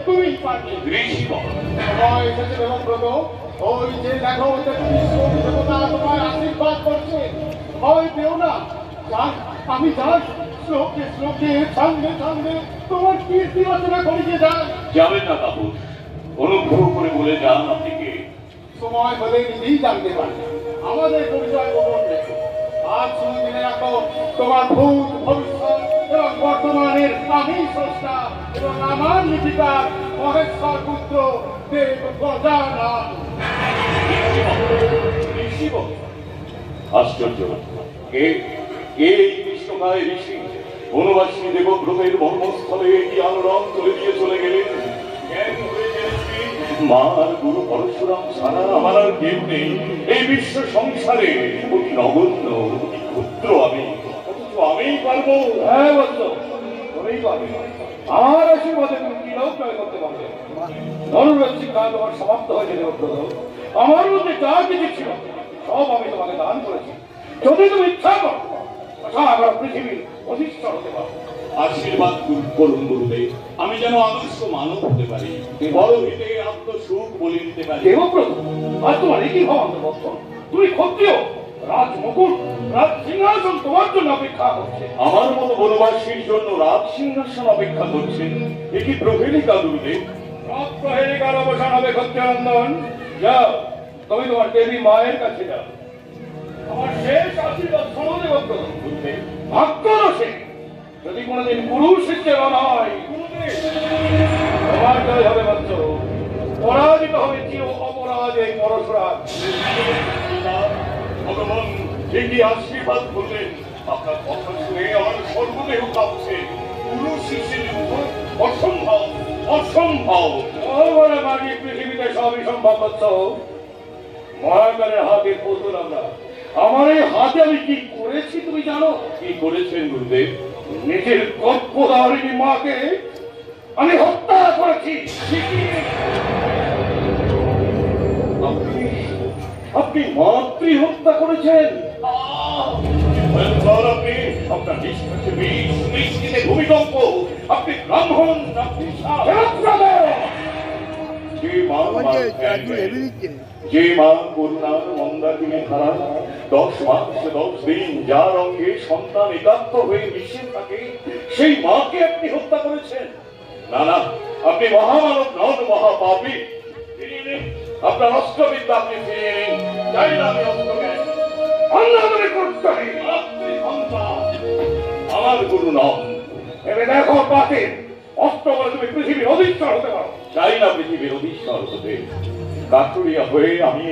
তুমি পারবে। সময় এসেছে দেবব্রত, ওই যে দেখো দেবতা তোমার আশীর্বাদ করছে, ভয় পেও না। আমি যাই শ্লোকে শ্লোকে ছন্দে ছন্দে তোমার কীর্তি রচনা করিয়ে যাই। যাবেন না তাপস, অনুগ্রহ করে বলে যান আপনি কে। সময় হলে নিজেই জানতে পারবে। আমাদের পরিচয় গোপন রেখো। আজ শুনে জেনে রাখো, তোমার ভূত ভবিষ্যৎ এবং বর্তমানের আমি স্রষ্টা এবং আমার লিপিকার মহেশ্বর পুত্র দেব গজানন। আশ্চর্য, কে কে এই কৃষ্ণকায় ঋষি বনবাসী দেবব্রতের মর্মস্থলে কি আলোড়ন তুলে দিয়ে চলে গেলেন? মার গুরু পরশুরাম ছাড়া আমার আর কেউ নেই এই বিশ্ব সংসারে। অতি নগণ্য, অতি ক্ষুদ্র আমি, অথচ আমিই পারবো। হ্যাঁ বলছো, তুমিই পারবে। আমার আশীর্বাদে তুমি কি লোক জয় করতে পারবে। ধনুর্বেদী কাল তোমার সমাপ্ত হয়েছে দেবব্রত। আমার মধ্যে যা কিছু ছিল সব আমি তোমাকে দান করেছি। যদি তুমি ইচ্ছা করো সারা পৃথিবীর অধিষ্ঠ হতে পারো। আশীর্বাদ করুন গুরুদেব, আমি যেন আদর্শ মানব হতে পারি, বড় হিতে আত্মসুখ বলে দিতে পারি। দেবব্রত, আর তোমার একই ভাব অন্তর্ভুক্ত। তুমি ক্ষত্রিয়, রাজমুকুট রাজ সিংহাসন তোমার জন্য অপেক্ষা করছে। আমার মতো বনবাসীর জন্য রাজ সিংহাসন অপেক্ষা করছেন, এ কি প্রহেলিকা গুরুদেব? সব প্রহেলিকার অবসান হবে ক্ষত্রিয়নন্দন। যাও, তুমি তোমার দেবী মায়ের কাছে যাও। আমার শেষ আশীর্বাদ শোনো দেবব্রত। ভাগ্য রসে যদি কোনোদিন গুরু শিষ্যের হয়, তোমার জয় হবে মাত্র, পরাজিত হবে চির অপরাধ এই পরশুরাম। ভগবান ঠিকই আশীর্বাদ করলেন। আপনার কথা শুনে আমার সর্বদেহ কাঁপছে। গুরু শিষ্যের যুদ্ধ অসম্ভব, অসম্ভব। পৃথিবীতে সবই সম্ভব হচ্ছে। মহাকালের হাতের পুতুল আমরা। আমার এই হাতে আমি কি করেছি তুমি জানো? কি করেছেন গুরুদেব? নিজের গর্ভধারিণী মাকে আমি হত্যা করেছি। আপনি মাতৃ হত্যা করেছেন? আপনি আপনার নিষ্কাশে বিষ, নিষ্কৃতে ভূমিকম্প। আপনি ব্রাহ্মণ, আপনি যে মা করুণার মন্দাকিনী ধারা 10 মাস 10 দিন যার অঙ্গে সন্তান একাত্ম হয়ে মিশে থাকে, সেই মাকে আপনি হত্যা করেছেন। না না, আপনি মহামানব নন, মহাপাপী। আপনার অস্ত্রবিদ্যা আপনি ফিরিয়ে নিন। জানি না আমি আমার গুরু নন। এবার দেখো পাপের অস্ত্র বলে তুমি পৃথিবীর অধিষ্ঠ হতে পারো। চাই না পৃথিবীর অধিষ্ঠ হতে। কাঠুরিয়া হয়ে আমি